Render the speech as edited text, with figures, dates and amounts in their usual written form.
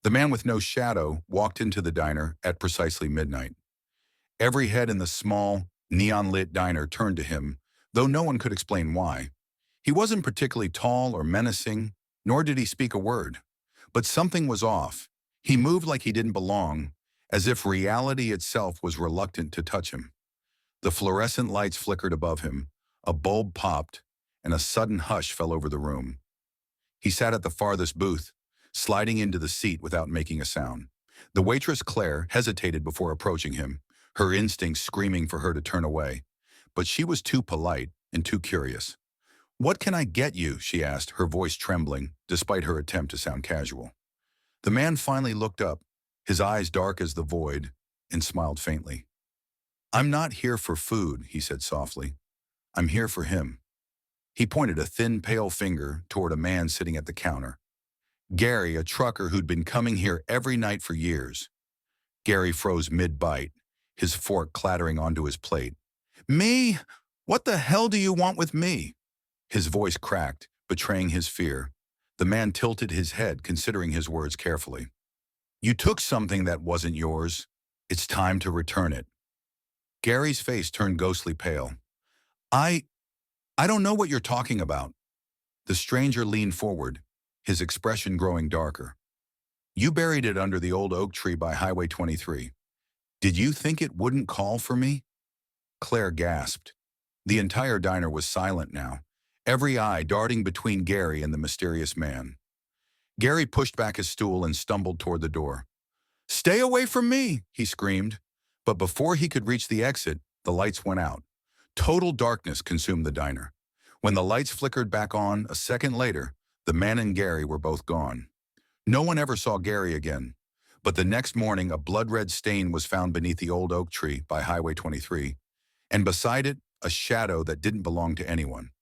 The man with no shadow walked into the diner at precisely midnight. Every head in the small, neon-lit diner turned to him, though no one could explain why. He wasn't particularly tall or menacing, nor did he speak a word. But something was off. He moved like he didn't belong, as if reality itself was reluctant to touch him. The fluorescent lights flickered above him, a bulb popped, and a sudden hush fell over the room. He sat at the farthest booth, sliding into the seat without making a sound. The waitress Claire hesitated before approaching him, her instincts screaming for her to turn away. But she was too polite and too curious. "What can I get you?" she asked, her voice trembling, despite her attempt to sound casual. The man finally looked up, his eyes dark as the void, and smiled faintly. "I'm not here for food," he said softly. "I'm here for him." He pointed a thin, pale finger toward a man sitting at the counter. Gary, a trucker who'd been coming here every night for years. Gary froze mid-bite, his fork clattering onto his plate. "Me? What the hell do you want with me?" His voice cracked, betraying his fear. The man tilted his head, considering his words carefully. "You took something that wasn't yours. It's time to return it." Gary's face turned ghostly pale. I I don't know what you're talking about." The stranger leaned forward, his expression growing darker. "You buried it under the old oak tree by Highway 23. Did you think it wouldn't call for me?" Claire gasped. The entire diner was silent now, every eye darting between Gary and the mysterious man. Gary pushed back his stool and stumbled toward the door. "Stay away from me!" he screamed. But before he could reach the exit, the lights went out. Total darkness consumed the diner. When the lights flickered back on a second later, the man and Gary were both gone. No one ever saw Gary again, but the next morning a blood-red stain was found beneath the old oak tree by Highway 23, and beside it, a shadow that didn't belong to anyone.